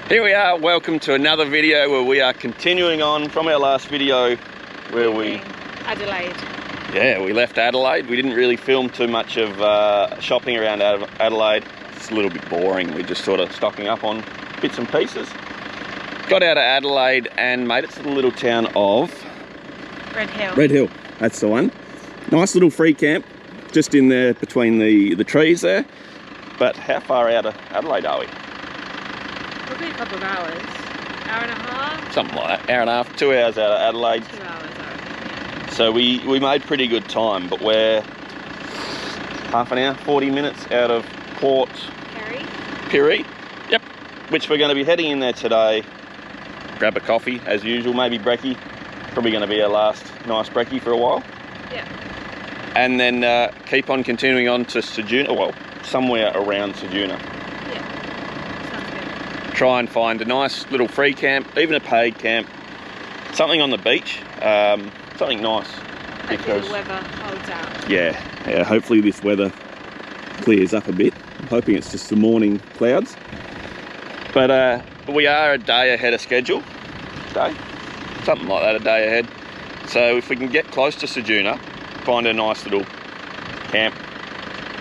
Here we are, welcome to another video where we are continuing on from our last video where Adelaide. Yeah, we left Adelaide. We didn't really film too much of shopping around Adelaide. It's a little bit boring. We're just sort of stocking up on bits and pieces. Got out of Adelaide and made it to the little town of Red Hill. Red Hill, that's the one. Nice little free camp, just in there between the trees there. But how far out of Adelaide are we? Probably a couple of hours. Hour and a half? Something like that. Hour and a half, 2 hours out of Adelaide. 2 hours, I reckon, yeah. So we made pretty good time, but we're half an hour, 40 minutes out of Port Pirie. Yep. Which we're going to be heading in there today. Grab a coffee as usual, maybe brekkie. Probably going to be our last nice brekkie for a while. Yeah. And then keep on continuing on to Ceduna, well, somewhere around Ceduna. Yeah. Sounds good. Try and find a nice little free camp, even a paid camp, something on the beach, something nice. Hopefully the weather holds out. Yeah, hopefully this weather clears up a bit. I'm hoping it's just the morning clouds. But we are a day ahead of schedule today, something like that, a day ahead. So if we can get close to Ceduna, find a nice little camp,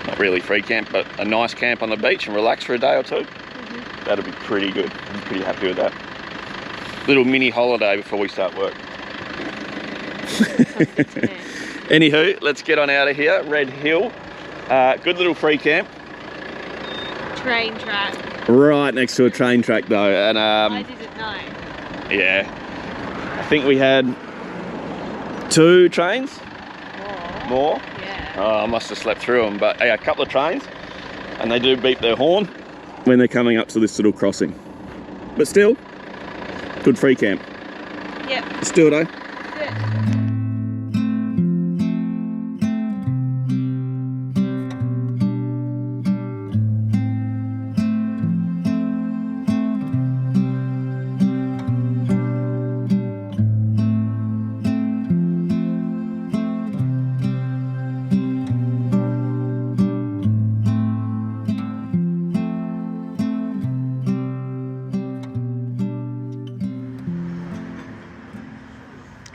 not really free camp, but a nice camp on the beach and relax for a day or two, that'll be pretty good. I'm pretty happy with that. Little mini holiday before we start work. Anywho, let's get on out of here. Red Hill, good little free camp. Train track. Right next to a train track though, and I didn't know. Yeah, I think we had 2 trains. More? Yeah. Oh, I must have slept through them, but yeah, a couple of trains, and they do beep their horn when they're coming up to this little crossing. But still, good free camp. Yep. Let's do it, eh?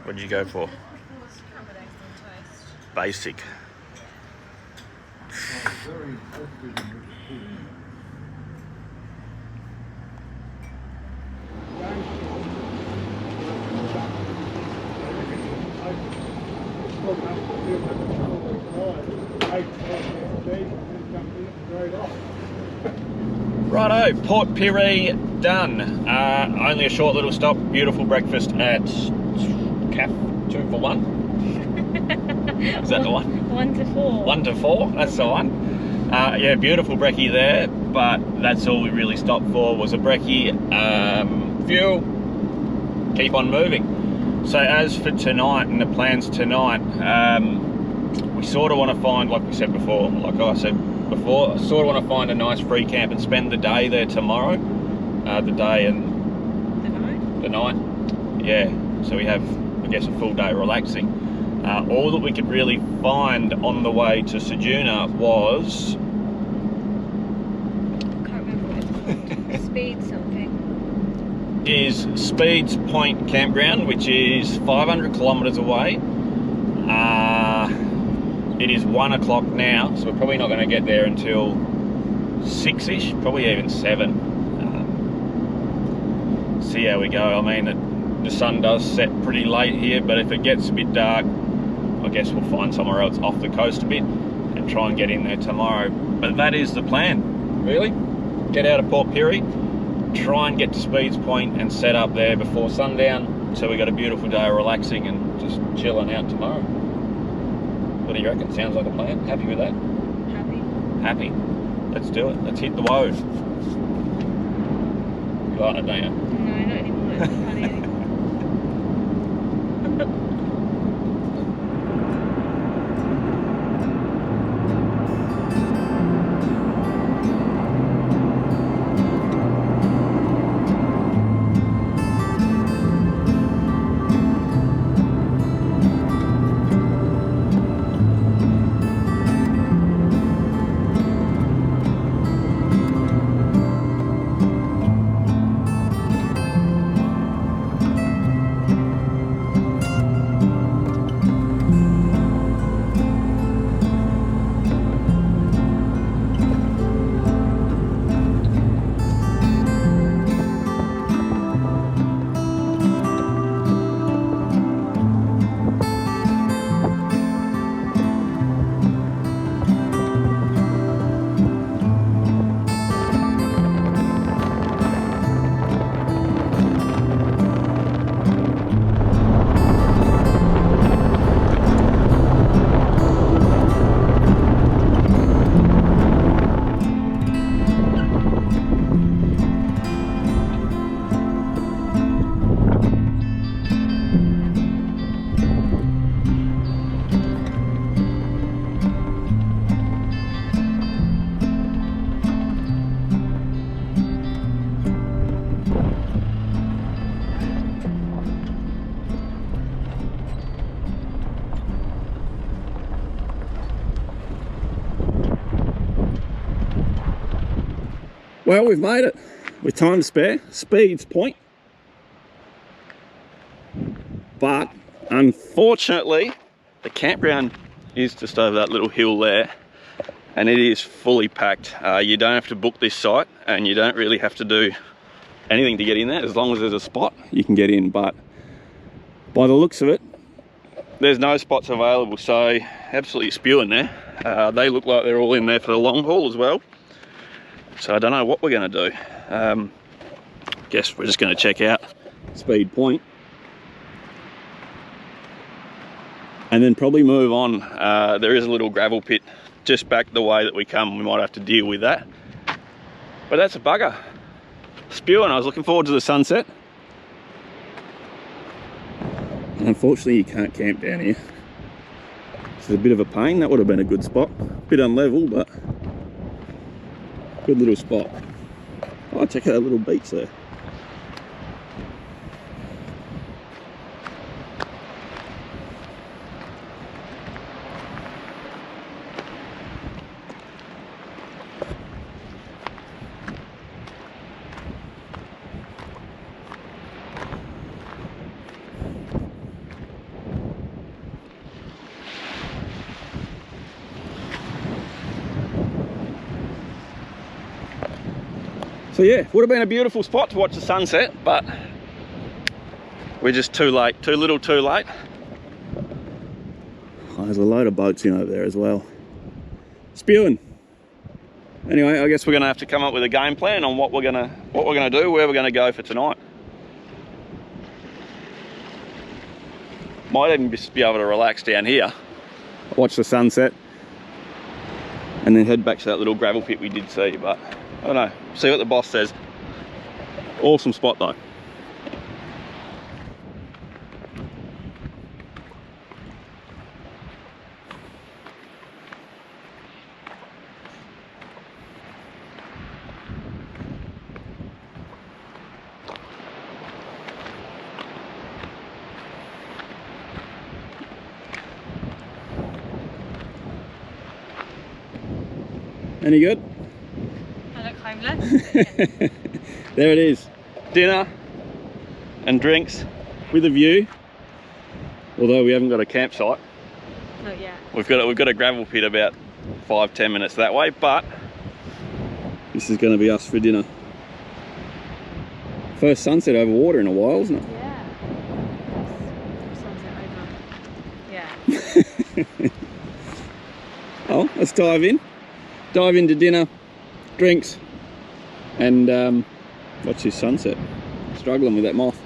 What did you go for? Scrambled eggs on toast. Basic. Righto, Port Pirie done. Only a short little stop. Beautiful breakfast at Caf 2 for 1. Is that the one? 1 to 4. 1 to 4, that's the one. Yeah, beautiful brekkie there, but that's all we really stopped for was a brekkie, fuel, keep on moving. So as for tonight and the plans tonight, we sort of want to find, like we said before, sort of want to find a nice free camp and spend the day there tomorrow. The day and the night. Yeah, so we have, I guess, a full day relaxing. All that we could really find on the way to Ceduna was... Can't remember what it's called. Speed something. Is Speeds Point Campground, which is 500 kilometres away. It is 1 o'clock now, so we're probably not going to get there until 6-ish, probably even 7. See how we go. I mean, the sun does set pretty late here, but if it gets a bit dark, I guess we'll find somewhere else off the coast a bit and try and get in there tomorrow. But that is the plan, really. Get out of Port Pirie, try and get to Speeds Point and set up there before sundown, so we got a beautiful day of relaxing and just chilling out tomorrow. What do you reckon? Sounds like a plan? Happy with that? Happy. Happy. Let's do it. Let's hit the road. You like it, don't you? No, not anymore. It's not funny anymore. Well, we've made it with time to spare. Speed's Point. But unfortunately, the campground is just over that little hill there, and it is fully packed. You don't have to book this site, and you don't really have to do anything to get in there. As long as there's a spot, you can get in. But by the looks of it, there's no spots available, so absolutely spewing there. They look like they're all in there for the long haul as well. So I don't know what we're going to do. Guess we're just going to check out Speed Point and then probably move on. There is a little gravel pit just back the way that we come. We might have to deal with that, but that's a bugger. Spewing. I was looking forward to the sunset. Unfortunately, you can't camp down here. This is a bit of a pain. That would have been a good spot. Bit unlevel, but good little spot. Oh, check out that little beach there. So yeah, would have been a beautiful spot to watch the sunset, but we're just too late, too little too late. Oh, there's a load of boats in over there as well. Spewing. Anyway, I guess we're gonna have to come up with a game plan on what we're gonna do, where we're gonna go for tonight. Might even just be able to relax down here, watch the sunset, and then head back to that little gravel pit we did see, but I don't know, see what the boss says. Awesome spot though. Any good? There it is, dinner and drinks with a view, although we haven't got a campsite. Not yet. We've got a gravel pit about 5-10 minutes that way, but this is going to be us for dinner. First sunset over water in a while, isn't it? Yeah. Sunset over. Yeah. Oh, let's dive into dinner, drinks, and watch this sunset. Struggling with that moth.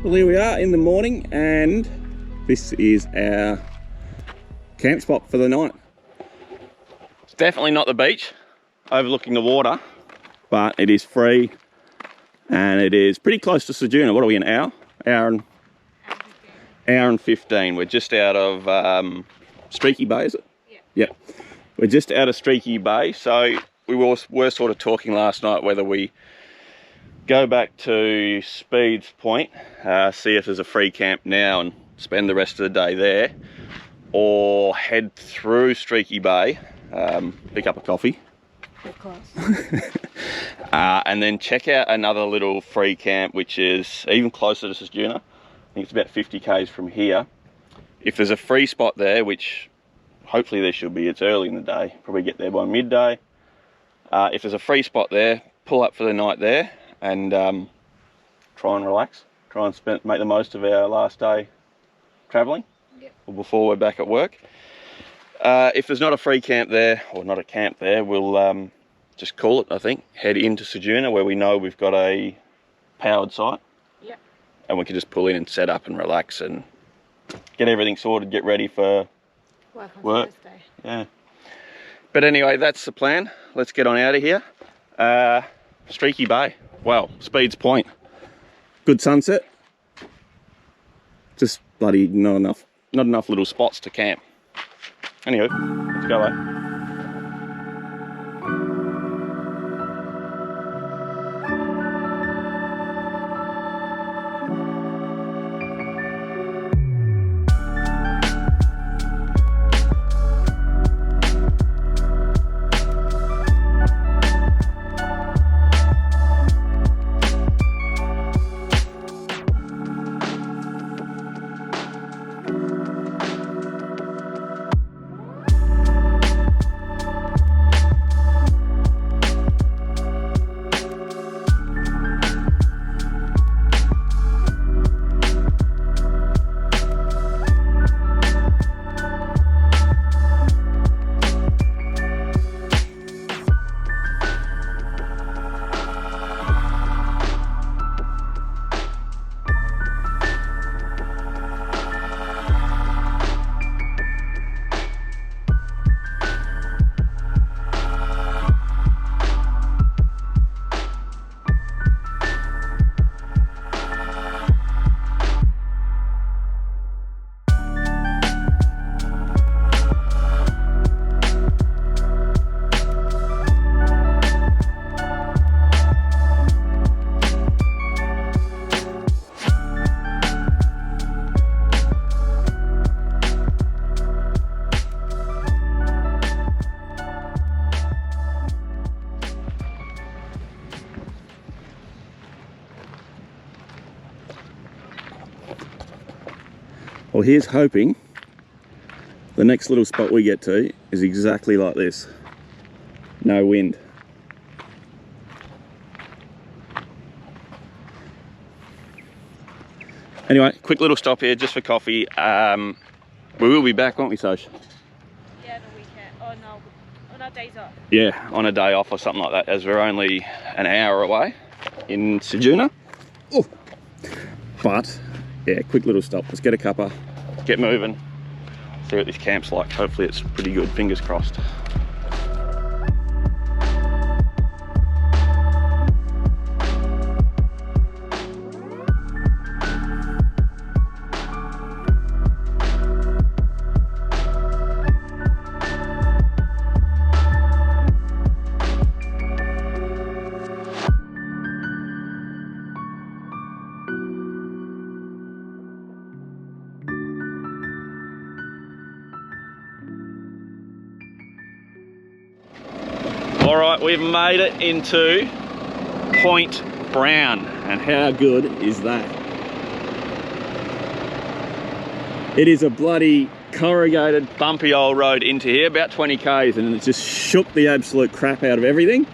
Well, here we are in the morning, and this is our camp spot for the night. It's definitely not the beach overlooking the water, but it is free and it is pretty close to Ceduna. What are we, an hour? Hour and 15. We're just out of Streaky Bay, is it? Yeah. Yep. We're just out of Streaky Bay, so we were sort of talking last night whether we go back to Speed's Point, see if there's a free camp now and spend the rest of the day there, or head through Streaky Bay, pick up a coffee. Of course. And then check out another little free camp, which is even closer to Ceduna. I think it's about 50 k's from here. If there's a free spot there, which hopefully there should be, it's early in the day, probably get there by midday. If there's a free spot there, pull up for the night there, and try and relax, try and make the most of our last day travelling. Yep. Before we're back at work. If there's not a free camp there, or not a camp there, we'll just call it, I think. Head into Ceduna, where we know we've got a powered site. Yep. And we can just pull in and set up and relax and get everything sorted, get ready for work. Thursday. Yeah. But anyway, that's the plan. Let's get on out of here. Streaky Bay. Well, Speeds Point. Good sunset. Just bloody not enough little spots to camp. Anywho, let's go, eh? Well, here's hoping the next little spot we get to is exactly like this. No wind. Anyway, quick little stop here just for coffee. We will be back, won't we, Soch? Yeah, on the weekend. Oh no, on our days off. Yeah, on a day off or something like that, as we're only an hour away in Ceduna. Ooh. But yeah, quick little stop. Let's get a cuppa, get moving, see what this camp's like. Hopefully it's pretty good, fingers crossed. All right, we've made it into Point Brown, and how good is that? It is a bloody corrugated, bumpy old road into here, about 20 k's, and it's just shook the absolute crap out of everything.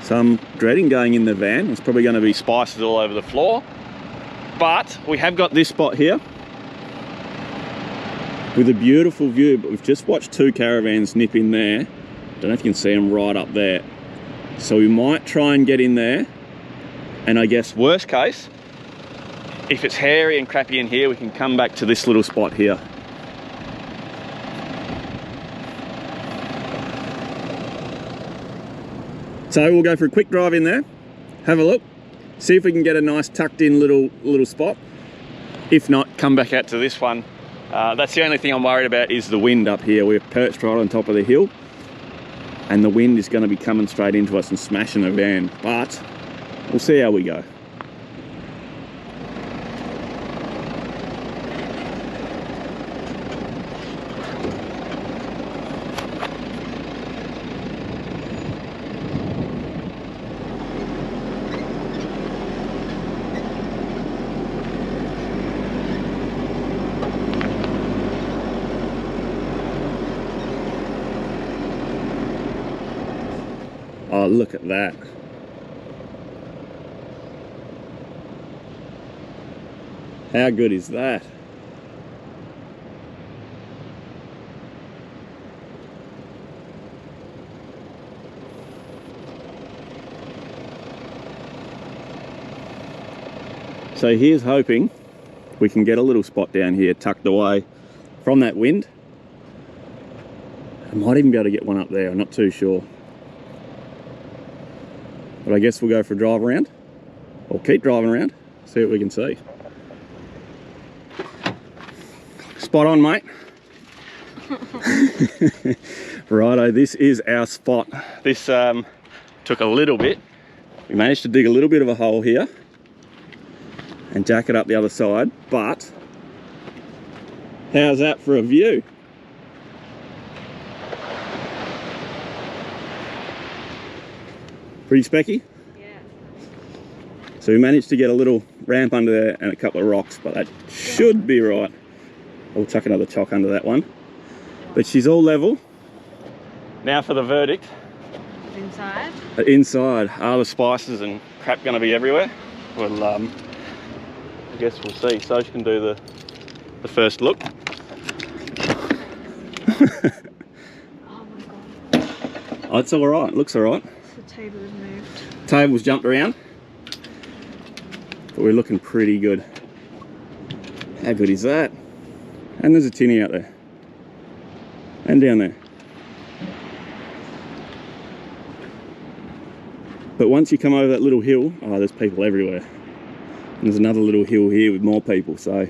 So I'm dreading going in the van. It's probably going to be spices all over the floor. But we have got this spot here with a beautiful view, but we've just watched two caravans nip in there. Don't know if you can see them right up there. So we might try and get in there. And I guess worst case, if it's hairy and crappy in here, we can come back to this little spot here. So we'll go for a quick drive in there, have a look, see if we can get a nice tucked in little spot. If not, come back out to this one. That's the only thing I'm worried about is the wind up here. We're perched right on top of the hill, and the wind is going to be coming straight into us and smashing the van, but we'll see how we go. Oh, look at that. How good is that? So here's hoping we can get a little spot down here tucked away from that wind. I might even be able to get one up there, I'm not too sure. But I guess we'll go for a drive around, or keep driving around, see what we can see. Spot on, mate. Righto, this is our spot. This took a little bit. We managed to dig a little bit of a hole here and jack it up the other side, but how's that for a view? Pretty specky? Yeah. So we managed to get a little ramp under there and a couple of rocks, but that should be right. I'll chuck another chock under that one. But she's all level. Now for the verdict. Inside? Inside. Are the spices and crap going to be everywhere? Well, I guess we'll see. So she can do the first look. Oh my god. Oh, it's all right. Looks all right. The table has moved. Table's jumped around, but we're looking pretty good. How good is that? And there's a tinny out there, and down there. But once you come over that little hill, oh, there's people everywhere. And there's another little hill here with more people, so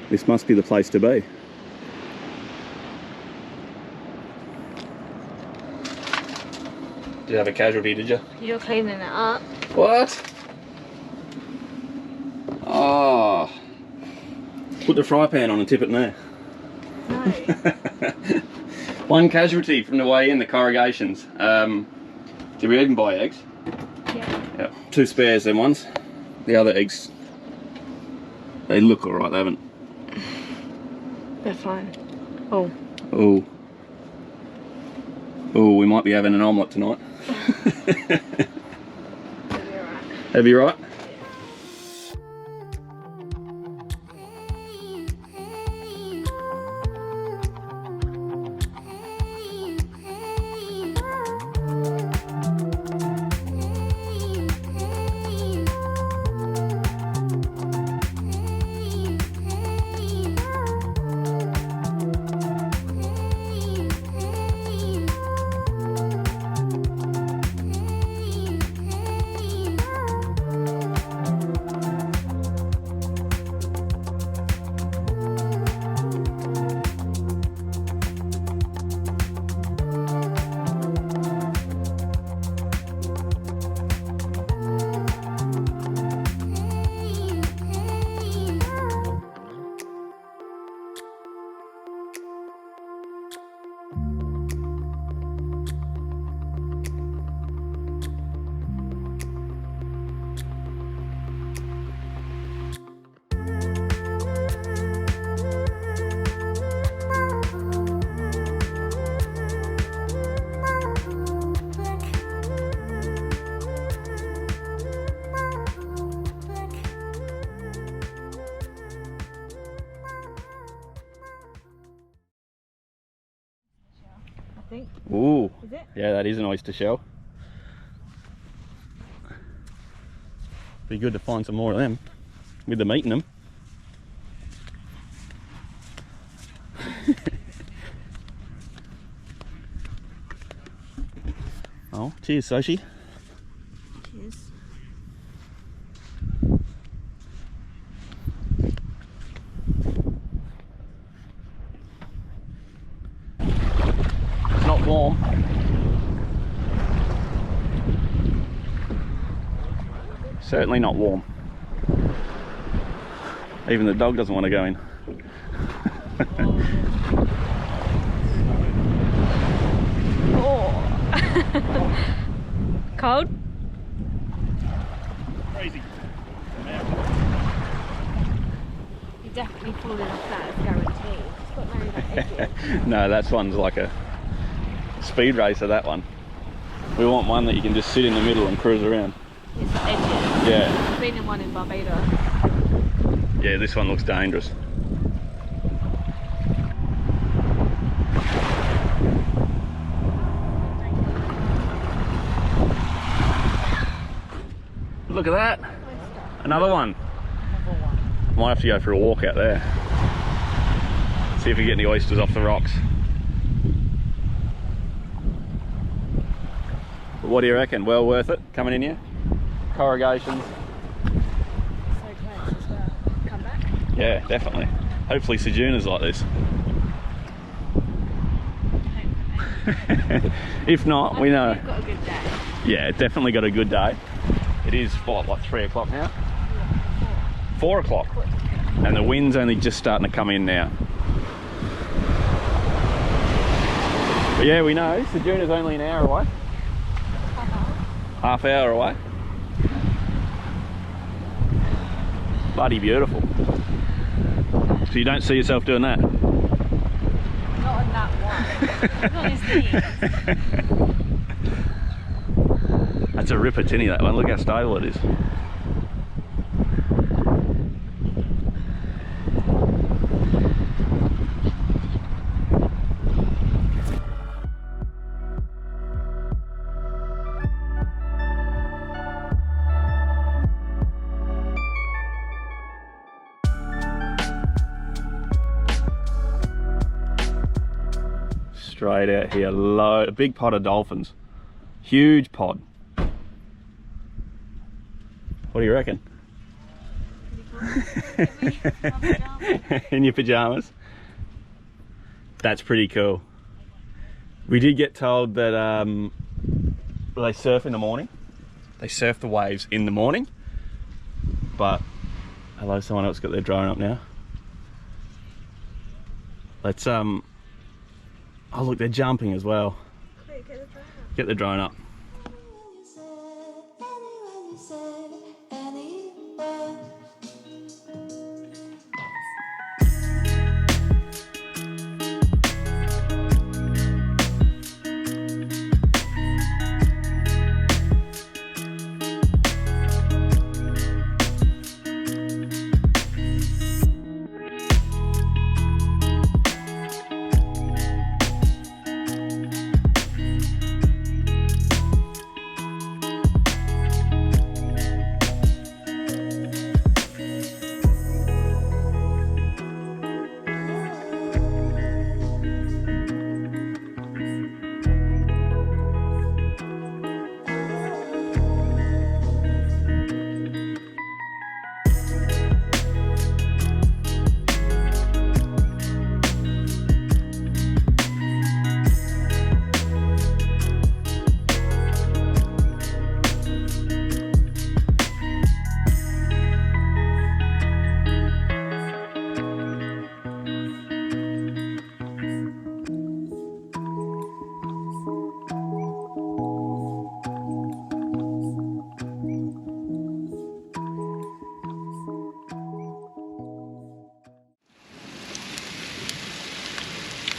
this must be the place to be. Did you have a casualty, did you? You're cleaning it up. What? Oh. Put the fry pan on and tip it in there. No. One casualty from the way in, the corrugations. Did we even buy eggs? Yeah. Yeah. 2 spares, them ones. The other eggs, they look alright, they haven't. They're fine. Oh. Oh. Oh, we might be having an omelette tonight. That'll be alright. That'd be right. Think. Ooh. Is it? Yeah, that is an oyster shell. Be good to find some more of them with the meat in them. Oh, cheers, Soshi. Cheers. It's not warm. Certainly not warm. Even the dog doesn't want to go in. Oh. Cold? Crazy. You're definitely falling off that, it's guaranteed. It's got no like, edges. No, that one's like a speed racer, that one. We want one that you can just sit in the middle and cruise around. It's the edges. Yeah. I've been in one in Barbados. Yeah, this one looks dangerous. Look at that. Another one. Might have to go for a walk out there. See if we get any oysters off the rocks. But what do you reckon? Well worth it coming in here? Corrugations. So close as well. Come back? Yeah, definitely. Hopefully Ceduna's like this. If not, we know. We've got a good day. Yeah, definitely got a good day. It is what, like 3 o'clock now? Yeah, 4 o'clock. And the wind's only just starting to come in now. But yeah, we know Ceduna's only an hour away. Half hour away. Bloody beautiful. So you don't see yourself doing that? Not on that one. Not his knees. That's a ripper tinny, that one. Look how stable it is. Straight out here, a big pod of dolphins. Huge pod. What do you reckon? In your pajamas? That's pretty cool. We did get told that they surf in the morning. They surf the waves in the morning. But, hello, someone else got their drone up now. Let's, oh look, they're jumping as well. Get the drone up.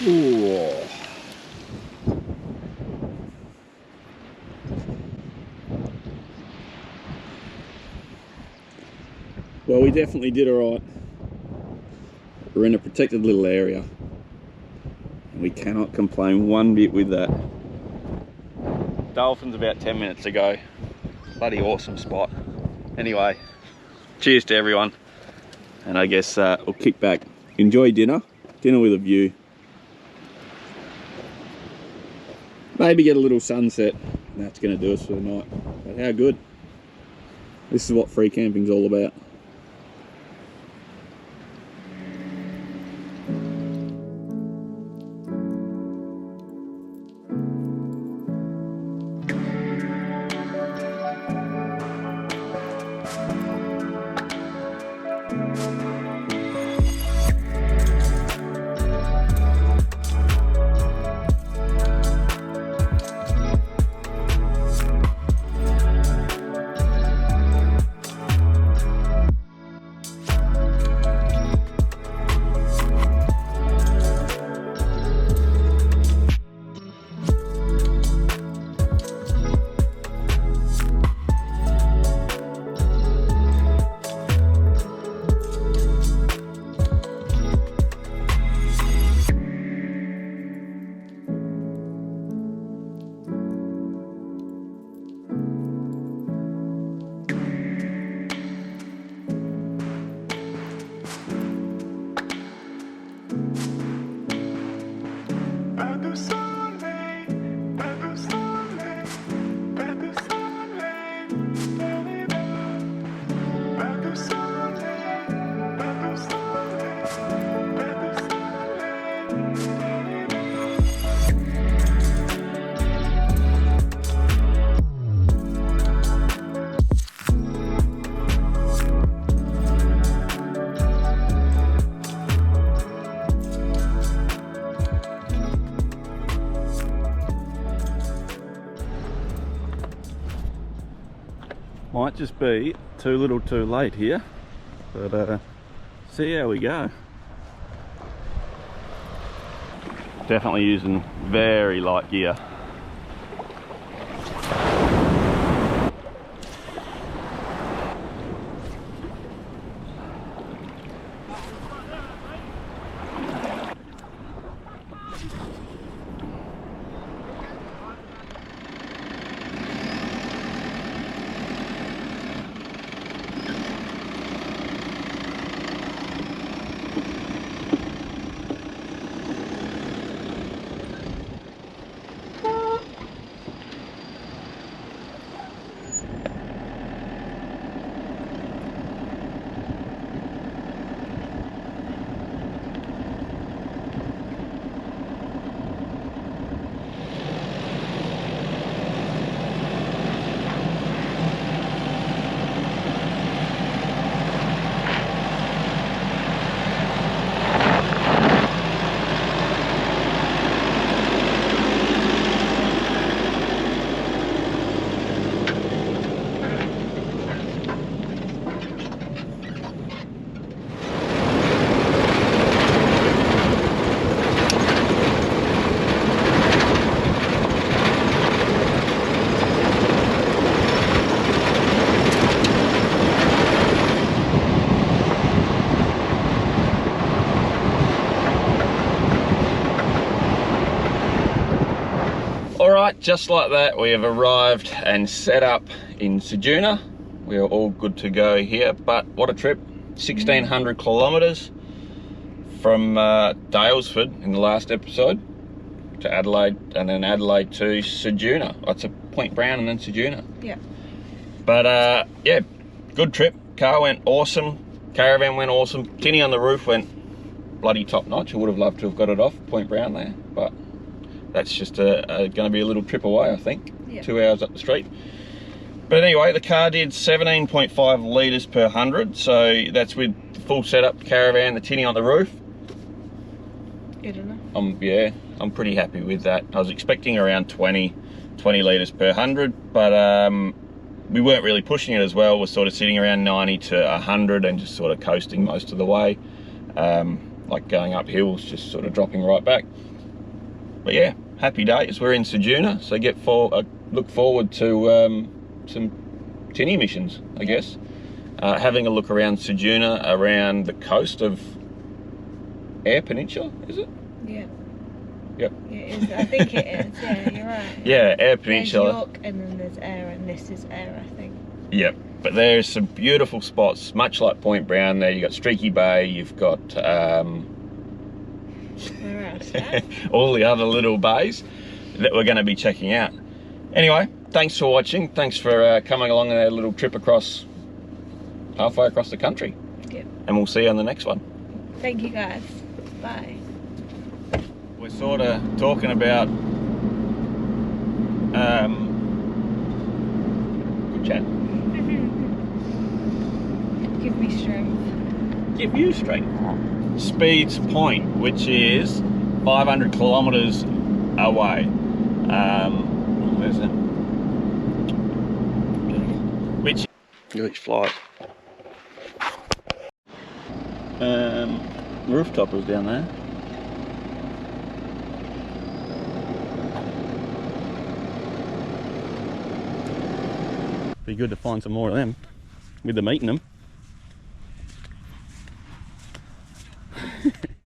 Ooh. Well, we definitely did all right. We're in a protected little area. And we cannot complain one bit with that. Dolphins about 10 minutes ago. Bloody awesome spot. Anyway, cheers to everyone. And I guess we'll kick back. Enjoy dinner. Dinner with a view. Maybe get a little sunset. And that's going to do us for the night. But how good. This is what free camping's all about. just be too little too late here, but see how we go. Definitely using very light gear. Alright, just like that, we have arrived and set up in Ceduna. We are all good to go here, but what a trip. 1,600 kilometres from Daylesford in the last episode to Adelaide, and then Adelaide to Ceduna. It's a Point Brown and then Ceduna. Yeah. But yeah, good trip. Car went awesome, caravan went awesome, tinny on the roof went bloody top notch. I would have loved to have got it off Point Brown there, but that's just going to be a little trip away, I think. Yep. 2 hours up the street. But anyway, the car did 17.5 litres per 100, so that's with the full setup, caravan, the tinny on the roof. Good enough. Yeah, I'm pretty happy with that. I was expecting around 20 litres per 100, but we weren't really pushing it as well. We're sort of sitting around 90 to 100 and just sort of coasting most of the way. Like going up hills, just sort of dropping right back. But yeah, happy days. We're in Ceduna, so look forward to some tinny missions, I guess. Having a look around Ceduna, around the coast of Eyre Peninsula, is it? Yeah. Yep. Yeah, it is. I think it is. Yeah, you're right. Yeah, Eyre Peninsula. There's York and then there's Eyre, and this is Eyre, I think. Yep. But there's some beautiful spots, much like Point Brown there. You've got Streaky Bay, you've got all the other little bays that we're going to be checking out. Anyway, thanks for watching. Thanks for coming along on our little trip halfway across the country. Yep. And we'll see you on the next one. Thank you guys. Bye. We're sort of talking about good chat. Give me strength. Give you strength. Speeds Point, which is 500 kilometres away. Where's it? Which flies. Rooftop was down there. Be good to find some more of them with them eating them.